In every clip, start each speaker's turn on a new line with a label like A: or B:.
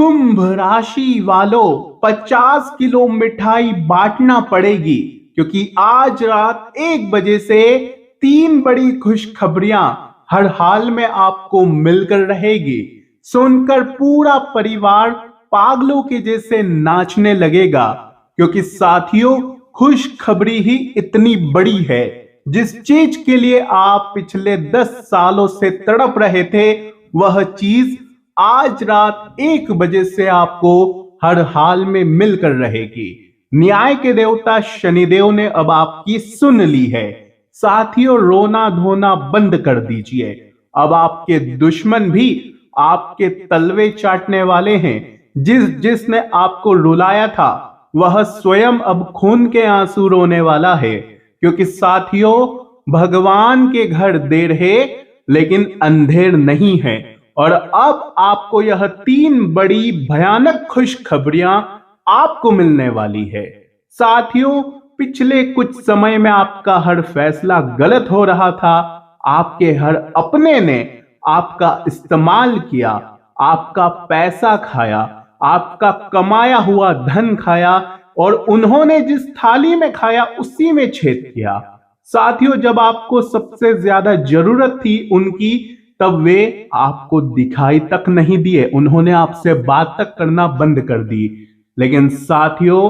A: कुंभ राशि वालों 50 किलो मिठाई बांटना पड़ेगी, क्योंकि आज रात 1 बजे से 3 बड़ी खुशखबरियां हर हाल में आपको मिलकर रहेगी। सुनकर पूरा परिवार पागलों के जैसे नाचने लगेगा, क्योंकि साथियों खुशखबरी ही इतनी बड़ी है। जिस चीज के लिए आप पिछले 10 सालों से तड़प रहे थे, वह चीज आज रात 1 बजे से आपको हर हाल में मिलकर रहेगी। न्याय के देवता शनिदेव ने अब आपकी सुन ली है। साथियों रोना धोना बंद कर दीजिए। अब आपके दुश्मन भी आपके तलवे चाटने वाले हैं। जिसने आपको रुलाया था, वह स्वयं अब खून के आंसू रोने वाला है, क्योंकि साथियों भगवान के घर देर है लेकिन अंधेर नहीं है। और अब आपको यह 3 बड़ी भयानक खुशखबरियां आपको मिलने वाली है। साथियों पिछले कुछ समय में आपका हर फैसला गलत हो रहा था। आपके हर अपने ने आपका इस्तेमाल किया, आपका पैसा खाया, आपका कमाया हुआ धन खाया, और उन्होंने जिस थाली में खाया उसी में छेद किया। साथियों जब आपको सबसे ज्यादा जरूरत थी उनकी, तब वे आपको दिखाई तक नहीं दिए। उन्होंने आपसे बात तक करना बंद कर दी। लेकिन साथियों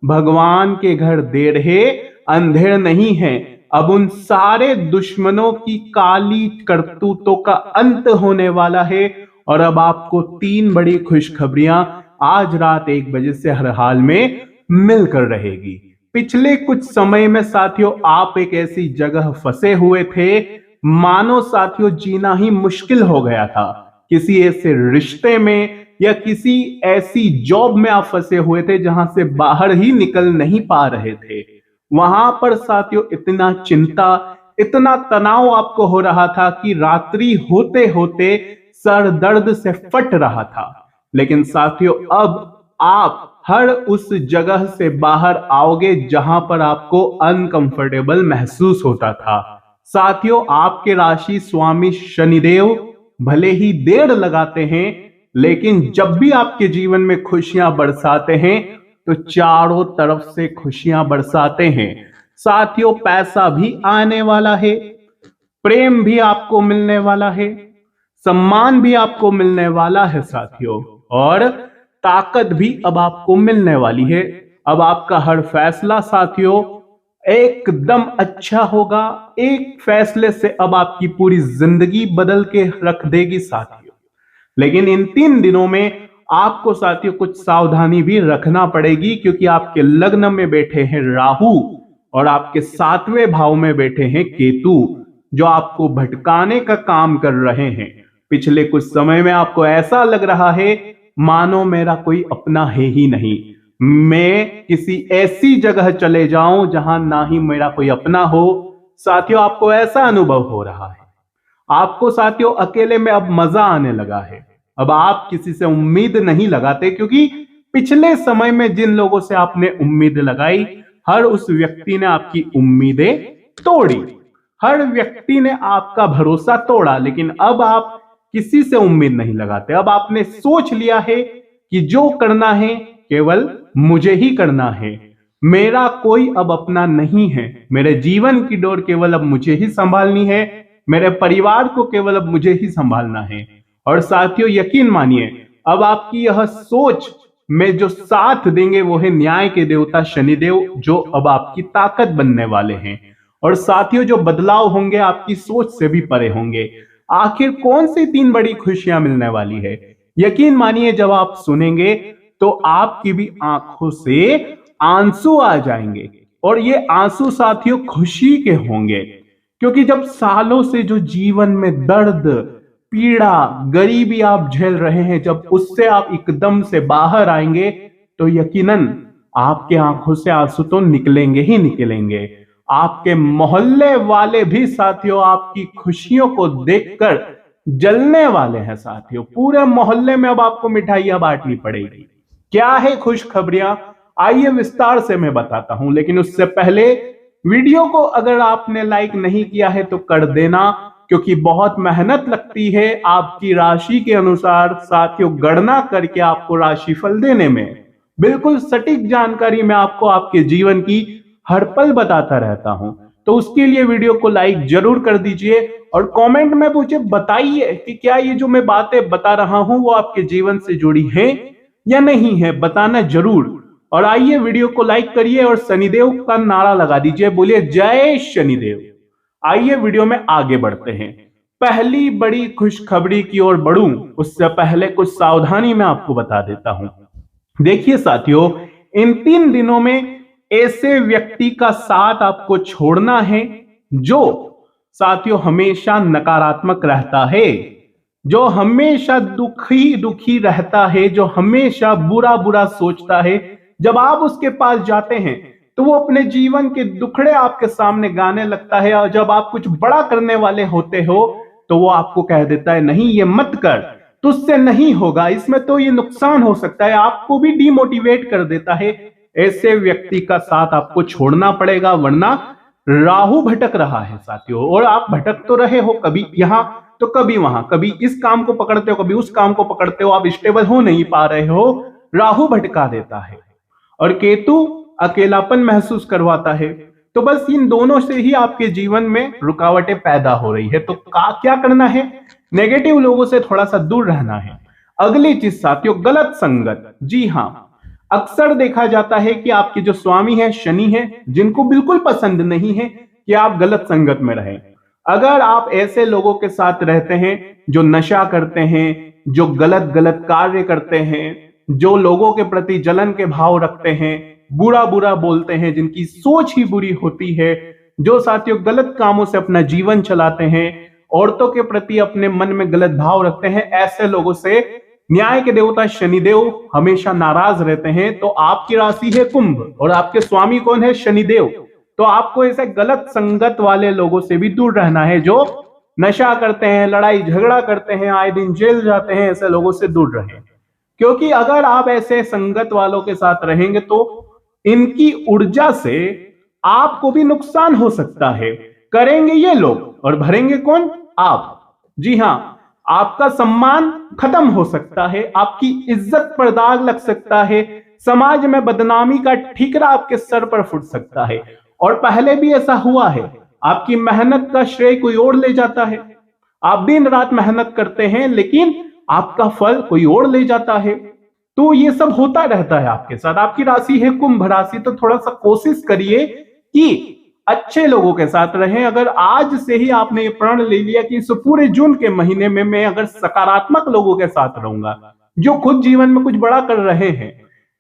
A: भगवान के घर देर है अंधेर नहीं है। अब उन सारे दुश्मनों की काली करतूतों का अंत होने वाला है। और अब आपको 3 बड़ी खुशखबरियां आज रात 1 बजे से हर हाल में मिलकर रहेगी। पिछले कुछ समय में साथियों आप एक ऐसी जगह फंसे हुए थे, मानो साथियों जीना ही मुश्किल हो गया था। किसी ऐसे रिश्ते में या किसी ऐसी जॉब में आप फंसे हुए थे जहां से बाहर ही निकल नहीं पा रहे थे। वहां पर साथियों इतना चिंता, इतना तनाव आपको हो रहा था कि रात्रि होते होते सर दर्द से फट रहा था। लेकिन साथियों अब आप हर उस जगह से बाहर आओगे जहां पर आपको अनकंफर्टेबल महसूस होता था। साथियों आपके राशि स्वामी शनिदेव भले ही देर लगाते हैं, लेकिन जब भी आपके जीवन में खुशियां बरसाते हैं तो चारों तरफ से खुशियां बरसाते हैं। साथियों पैसा भी आने वाला है, प्रेम भी आपको मिलने वाला है, सम्मान भी आपको मिलने वाला है साथियों, और ताकत भी अब आपको मिलने वाली है। अब आपका हर फैसला साथियों एकदम अच्छा होगा। एक फैसले से अब आपकी पूरी जिंदगी बदल के रख देगी साथियों। लेकिन इन 3 दिनों में आपको साथियों कुछ सावधानी भी रखना पड़ेगी, क्योंकि आपके लग्न में बैठे हैं राहु और आपके 7वें भाव में बैठे हैं केतु, जो आपको भटकाने का काम कर रहे हैं। पिछले कुछ समय में आपको ऐसा लग रहा है मानो मेरा कोई अपना है ही नहीं, मैं किसी ऐसी जगह चले जाऊं जहां ना ही मेरा कोई अपना हो। साथियों आपको ऐसा अनुभव हो रहा है। आपको साथियों अकेले में अब मजा आने लगा है। अब आप किसी से उम्मीद नहीं लगाते, क्योंकि पिछले समय में जिन लोगों से आपने उम्मीद लगाई, हर उस व्यक्ति ने आपकी उम्मीदें तोड़ी, हर व्यक्ति ने आपका भरोसा तोड़ा। लेकिन अब आप किसी से उम्मीद नहीं लगाते। अब आपने सोच लिया है कि जो करना है केवल मुझे ही करना है, मेरा कोई अब अपना नहीं है, मेरे जीवन की डोर केवल अब मुझे ही संभालनी है, मेरे परिवार को केवल अब मुझे ही संभालना है। और साथियों यकीन मानिए अब आपकी यह सोच में जो साथ देंगे वो है न्याय के देवता शनिदेव, जो अब आपकी ताकत बनने वाले हैं। और साथियों जो बदलाव होंगे आपकी सोच से भी परे होंगे। आखिर कौन सी 3 बड़ी खुशियां मिलने वाली है, यकीन मानिए जब आप सुनेंगे तो आपकी भी आंखों से आंसू आ जाएंगे। और ये आंसू साथियों खुशी के होंगे, क्योंकि जब सालों से जो जीवन में दर्द, पीड़ा, गरीबी आप झेल रहे हैं, जब उससे आप एकदम से बाहर आएंगे तो यकीनन आपके आंखों से आंसू तो निकलेंगे ही निकलेंगे। आपके मोहल्ले वाले भी साथियों आपकी खुशियों को देखकर जलने वाले हैं साथियों। पूरे मोहल्ले में अब आपको मिठाइयां बांटनी पड़ेगी। क्या है खुशखबरियां, आइए विस्तार से मैं बताता हूं। लेकिन उससे पहले वीडियो को अगर आपने लाइक नहीं किया है तो कर देना, क्योंकि बहुत मेहनत लगती है आपकी राशि के अनुसार साथियों गणना करके आपको राशिफल देने में। बिल्कुल सटीक जानकारी मैं आपको आपके जीवन की हर पल बताता रहता हूं। तो उसके लिए वीडियो को लाइक जरूर कर दीजिए और कमेंट में मुझे बताइए कि क्या ये जो मैं बातें बता रहा हूं वो आपके जीवन से जुड़ी है या नहीं है, बताना जरूर। और आइए वीडियो को लाइक करिए और शनिदेव का नारा लगा दीजिए, बोलिए जय शनिदेव। आइए वीडियो में आगे बढ़ते हैं। पहली बड़ी खुशखबरी की ओर बढ़ूं उससे पहले कुछ सावधानी मैं आपको बता देता हूं। देखिए साथियों, इन 3 दिनों में ऐसे व्यक्ति का साथ आपको छोड़ना है जो साथियों हमेशा नकारात्मक रहता है, जो हमेशा दुखी दुखी रहता है, जो हमेशा बुरा बुरा सोचता है। जब आप उसके पास जाते हैं तो वो अपने जीवन के दुखड़े आपके सामने गाने लगता है, और जब आप कुछ बड़ा करने वाले होते हो तो वो आपको कह देता है नहीं ये मत कर, तुझसे नहीं होगा, इसमें तो ये नुकसान हो सकता है, आपको भी डिमोटिवेट कर देता है। ऐसे व्यक्ति का साथ आपको छोड़ना पड़ेगा, वरना राहु भटक रहा है साथियों, और आप भटक तो रहे हो, कभी यहां तो कभी वहां, कभी इस काम को पकड़ते हो कभी उस काम को पकड़ते हो, आप स्टेबल हो नहीं पा रहे हो, राहु भटका देता है। और केतु अकेलापन महसूस करवाता है। तो बस इन दोनों से ही आपके जीवन में रुकावटें पैदा हो रही है। तो क्या करना है? नेगेटिव लोगों से थोड़ा सा दूर रहना है। अगली चीज साथियों, गलत संगत। जी हां, अक्सर देखा जाता है कि आपके जो स्वामी है शनि है, जिनको बिल्कुल पसंद नहीं है कि आप गलत संगत में रहें। अगर आप ऐसे लोगों के साथ रहते हैं जो नशा करते हैं, जो गलत गलत कार्य करते हैं, जो लोगों के प्रति जलन के भाव रखते हैं, बुरा बुरा बोलते हैं, जिनकी सोच ही बुरी होती है, जो साथियों गलत कामों से अपना जीवन चलाते हैं, औरतों के प्रति अपने मन में गलत भाव रखते हैं, ऐसे लोगों से न्याय के देवता शनिदेव हमेशा नाराज रहते हैं। तो आपकी राशि है कुंभ और आपके स्वामी कौन है? शनिदेव। तो आपको ऐसे गलत संगत वाले लोगों से भी दूर रहना है, जो नशा करते हैं, लड़ाई झगड़ा करते हैं, आए दिन जेल जाते हैं, ऐसे लोगों से दूर रहें। क्योंकि अगर आप ऐसे संगत वालों के साथ रहेंगे तो इनकी ऊर्जा से आपको भी नुकसान हो सकता है। करेंगे ये लोग और भरेंगे कौन? आप। जी हां, आपका सम्मान खत्म हो सकता है, आपकी इज्जत पर दाग लग सकता है, समाज में बदनामी का ठीकरा आपके सर पर फूट सकता है। और पहले भी ऐसा हुआ है, आपकी मेहनत का श्रेय कोई और ले जाता है। आप दिन रात मेहनत करते हैं लेकिन आपका फल कोई और ले जाता है। तो ये सब होता रहता है आपके साथ। आपकी राशि है कुंभ राशि, तो थोड़ा सा कोशिश करिए कि अच्छे लोगों के साथ रहें। अगर आज से ही आपने ये प्रण ले लिया कि इस पूरे जून के महीने में मैं अगर सकारात्मक लोगों के साथ रहूंगा, जो खुद जीवन में कुछ बड़ा कर रहे हैं,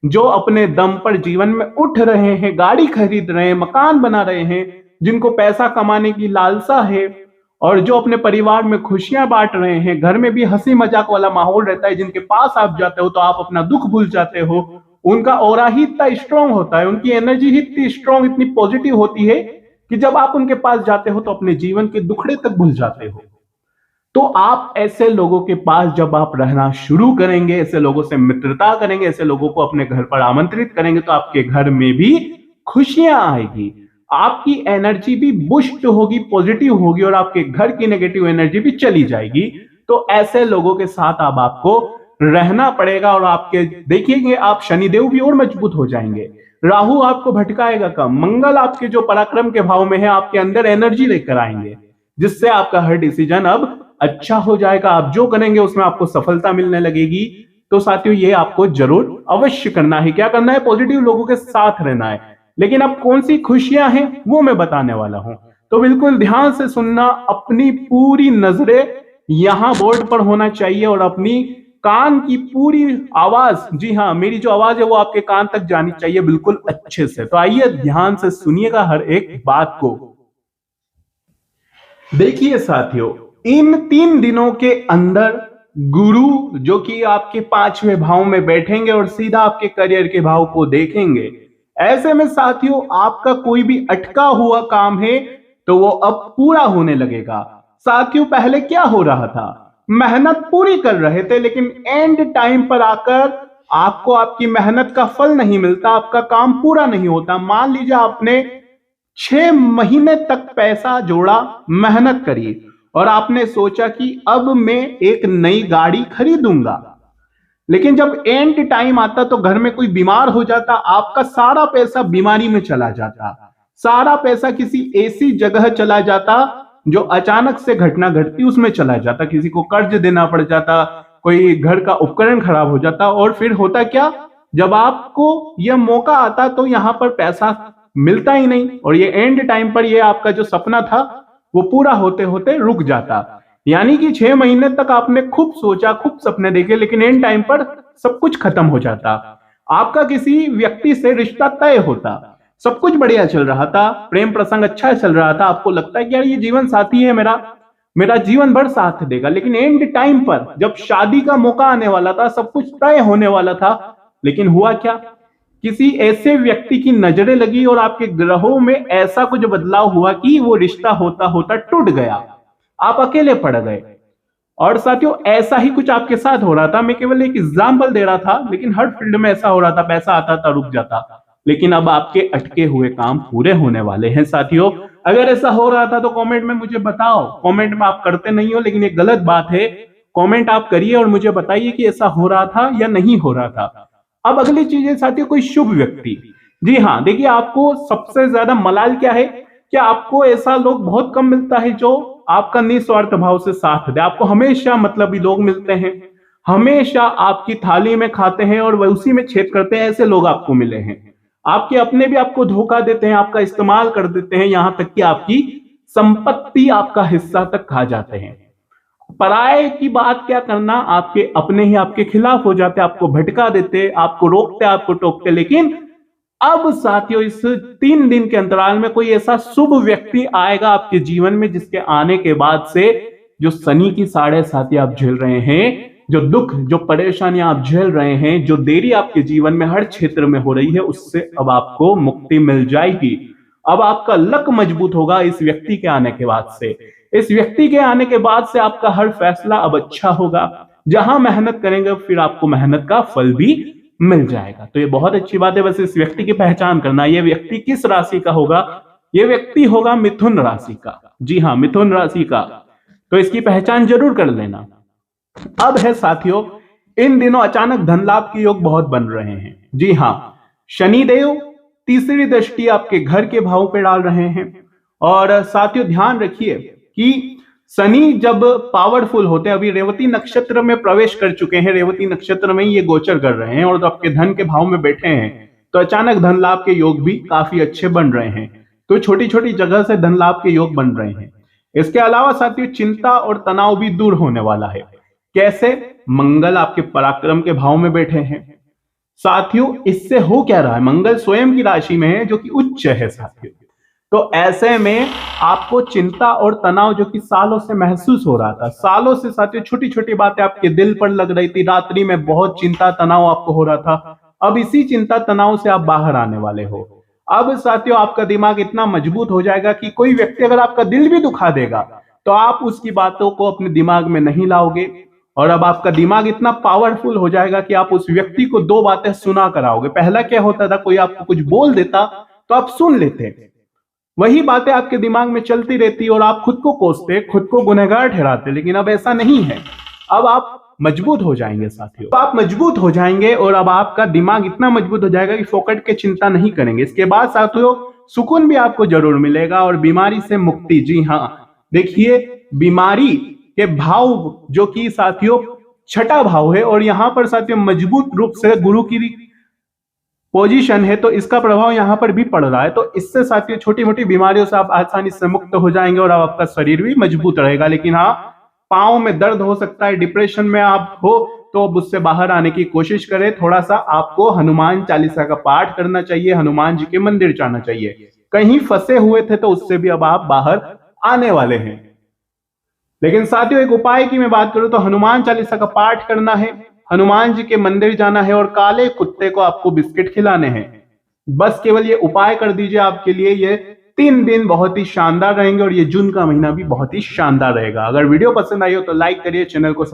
A: जो अपने दम पर जीवन में उठ रहे हैं, गाड़ी खरीद रहे हैं, मकान बना रहे हैं, जिनको पैसा कमाने की लालसा है, और जो अपने परिवार में खुशियां बांट रहे हैं, घर में भी हंसी मजाक वाला माहौल रहता है, जिनके पास आप जाते हो तो आप अपना दुख भूल जाते हो, उनका ऑरा ही इतना स्ट्रांग होता है, उनकी एनर्जी ही इतनी स्ट्रांग, इतनी पॉजिटिव होती है कि जब आप उनके पास जाते हो तो अपने जीवन के दुखड़े तक भूल जाते हो। तो आप ऐसे लोगों के पास जब आप रहना शुरू करेंगे, ऐसे लोगों से मित्रता करेंगे, ऐसे लोगों को अपने घर पर आमंत्रित करेंगे, तो आपके घर में भी खुशियां आएगी, आपकी एनर्जी भी बूस्ट होगी, पॉजिटिव होगी, और आपके घर की नेगेटिव एनर्जी भी चली जाएगी। तो ऐसे लोगों के साथ अब आपको रहना पड़ेगा, और आपके देखिएंगे आप शनिदेव भी और मजबूत हो जाएंगे, राहु आपको भटकाएगा कम, मंगल आपके जो पराक्रम के भाव में है आपके अंदर एनर्जी लेकर आएंगे, जिससे आपका हर डिसीजन अब अच्छा हो जाएगा। आप जो करेंगे उसमें आपको सफलता मिलने लगेगी। तो साथियों ये आपको जरूर अवश्य करना है। क्या करना है? पॉजिटिव लोगों के साथ रहना है। लेकिन अब कौन सी खुशियां हैं वो मैं बताने वाला हूं, तो बिल्कुल ध्यान से सुनना। अपनी पूरी नजरें यहां बोर्ड पर होना चाहिए और अपनी कान की पूरी आवाज, जी हां मेरी जो आवाज है वो आपके कान तक जानी चाहिए बिल्कुल अच्छे से। तो आइए ध्यान से सुनिएगा हर एक बात को। देखिए साथियों, इन 3 दिनों के अंदर गुरु जो कि आपके 5वें भाव में बैठेंगे और सीधा आपके करियर के भाव को देखेंगे। ऐसे में साथियों आपका कोई भी अटका हुआ काम है तो वो अब पूरा होने लगेगा। साथियों पहले क्या हो रहा था, मेहनत पूरी कर रहे थे लेकिन एंड टाइम पर आकर आपको आपकी मेहनत का फल नहीं मिलता, आपका काम पूरा नहीं होता। मान लीजिए आपने 6 महीने तक पैसा जोड़ा, मेहनत करी, और आपने सोचा कि अब मैं एक नई गाड़ी खरीदूंगा। लेकिन जब एंड टाइम आता तो घर में कोई बीमार हो जाता, आपका सारा पैसा बीमारी में चला जाता, सारा पैसा किसी ऐसी जगह चला जाता जो अचानक से घटना घटती उसमें चला जाता, किसी को कर्ज देना पड़ जाता, कोई घर का उपकरण खराब हो जाता। और फिर होता क्या, जब आपको यह मौका आता तो यहां पर पैसा मिलता ही नहीं, और ये एंड टाइम पर ये आपका जो सपना था वो पूरा होते होते रुक जाता। यानी कि 6 महीने तक आपने खूब सोचा, खूब सपने देखे, लेकिन एंड टाइम पर सब कुछ खत्म हो जाता। आपका किसी व्यक्ति से रिश्ता तय होता, सब कुछ बढ़िया चल रहा था, प्रेम प्रसंग अच्छा चल रहा था, आपको लगता है कि यार ये जीवन साथी है मेरा जीवन भर साथ देगा। लेकिन एंड टाइम पर जब शादी का मौका आने वाला था, सब कुछ तय होने वाला था, लेकिन हुआ क्या, किसी ऐसे व्यक्ति की नजरें लगी और आपके ग्रहों में ऐसा कुछ बदलाव हुआ कि वो रिश्ता होता होता टूट गया, आप अकेले पड़ गए। और साथियों, ऐसा ही कुछ आपके साथ हो रहा था। मैं केवल एक एग्जाम्पल दे रहा था, लेकिन हर फील्ड में ऐसा हो रहा था, पैसा आता था रुक जाता, लेकिन अब आपके अटके हुए काम पूरे होने वाले हैं साथियों। अगर ऐसा हो रहा था तो कमेंट में मुझे बताओ। कमेंट में आप करते नहीं हो, लेकिन ये गलत बात है। कमेंट आप करिए और मुझे बताइए कि ऐसा हो रहा था या नहीं हो रहा था। अब अगली चीज है साथियों, कोई शुभ व्यक्ति। जी हाँ, देखिए, आपको सबसे ज्यादा मलाल क्या है कि आपको ऐसा लोग बहुत कम मिलता है जो आपका निस्वार्थ भाव से साथ दे। आपको हमेशा मतलबी लोग मिलते हैं, हमेशा आपकी थाली में खाते हैं और वह उसी में छेद करते हैं, ऐसे लोग आपको मिले हैं। आपके अपने भी आपको धोखा देते हैं, आपका इस्तेमाल कर देते हैं, यहां तक कि आपकी संपत्ति, आपका हिस्सा तक खा जाते हैं। पराये की बात क्या करना, आपके अपने ही आपके खिलाफ हो जाते, आपको भटका देते, आपको रोकते, आपको टोकते। लेकिन अब साथियों, इस 3 दिन के अंतराल में कोई ऐसा शुभ व्यक्ति आएगा आपके जीवन में, जिसके आने के बाद से जो शनि की 7.5 आप झेल रहे हैं, जो दुख, जो परेशानियां आप झेल रहे हैं, जो देरी आपके जीवन में हर क्षेत्र में हो रही है, उससे अब आपको मुक्ति मिल जाएगी। अब आपका लक मजबूत होगा इस व्यक्ति के आने के बाद से। इस व्यक्ति के आने के बाद से आपका हर फैसला अब अच्छा होगा। जहां मेहनत करेंगे फिर आपको मेहनत का फल भी मिल जाएगा। तो ये बहुत अच्छी बात है। बस इस व्यक्ति की पहचान करना, ये व्यक्ति किस राशि का होगा। ये व्यक्ति होगा मिथुन राशि का। जी हाँ, मिथुन राशि का। तो इसकी पहचान जरूर कर लेना। अब है साथियों, इन दिनों अचानक धन लाभ के योग बहुत बन रहे हैं। जी हाँ, शनिदेव तीसरी दृष्टि आपके घर के भाव पे डाल रहे हैं। और साथियों, ध्यान रखिए कि शनि जब पावरफुल होते हैं, अभी रेवती नक्षत्र में प्रवेश कर चुके हैं, रेवती नक्षत्र में ये गोचर कर रहे हैं और आपके धन के भाव में बैठे हैं, तो अचानक धन लाभ के योग भी काफी अच्छे बन रहे हैं। तो छोटी छोटी जगह से धन लाभ के योग बन रहे हैं। इसके अलावा साथियों, चिंता और तनाव भी दूर होने वाला है। कैसे? मंगल आपके पराक्रम के भाव में बैठे हैं साथियों। इससे हो क्या रहा है, मंगल स्वयं की राशि में है जो कि उच्च है साथियों। तो ऐसे में आपको चिंता और तनाव जो कि सालों से महसूस हो रहा था, सालों से साथियों छोटी छोटी बातें आपके दिल पर लग रही थी, रात्रि में बहुत चिंता तनाव आपको हो रहा था, अब इसी चिंता तनाव से आप बाहर आने वाले हो। अब साथियों, आपका दिमाग इतना मजबूत हो जाएगा कि कोई व्यक्ति अगर आपका दिल भी दुखा देगा तो आप उसकी बातों को अपने दिमाग में नहीं लाओगे। और अब आपका दिमाग इतना पावरफुल हो जाएगा कि आप उस व्यक्ति को 2 बातें सुना कराओगे। पहला क्या होता था, कोई आपको कुछ बोल देता तो आप सुन लेते, वही बातें आपके दिमाग में चलती रहती और आप खुद को कोसते, खुद को गुनहगार ठहराते। लेकिन अब ऐसा नहीं है, अब आप मजबूत हो जाएंगे साथियों। आप मजबूत हो जाएंगे और अब आपका दिमाग इतना मजबूत हो जाएगा कि फोकट के चिंता नहीं करेंगे। इसके बाद साथियों, सुकून भी आपको जरूर मिलेगा और बीमारी से मुक्ति। जी हाँ, देखिए, बीमारी के भाव जो कि साथियों 6ठा भाव है और यहां पर साथियों मजबूत रूप से गुरु की पोजीशन है, तो इसका प्रभाव यहां पर भी पड़ रहा है। तो इससे साथियों छोटी मोटी बीमारियों से आप आसानी से मुक्त हो जाएंगे और अब आपका शरीर भी मजबूत रहेगा। लेकिन हाँ, पांव में दर्द हो सकता है, डिप्रेशन में आप हो तो अब उससे बाहर आने की कोशिश करें। थोड़ा सा आपको हनुमान चालीसा का पाठ करना चाहिए, हनुमान जी के मंदिर जाना चाहिए। कहीं फंसे हुए थे तो उससे भी अब आप बाहर आने वाले हैं। लेकिन साथियों, एक उपाय की मैं बात करूं तो हनुमान चालीसा का पाठ करना है, हनुमान जी के मंदिर जाना है और काले कुत्ते को आपको बिस्किट खिलाने हैं। बस केवल ये उपाय कर दीजिए, आपके लिए ये 3 दिन बहुत ही शानदार रहेंगे और ये जून का महीना भी बहुत ही शानदार रहेगा। अगर वीडियो पसंद आई हो तो लाइक करिए, चैनल को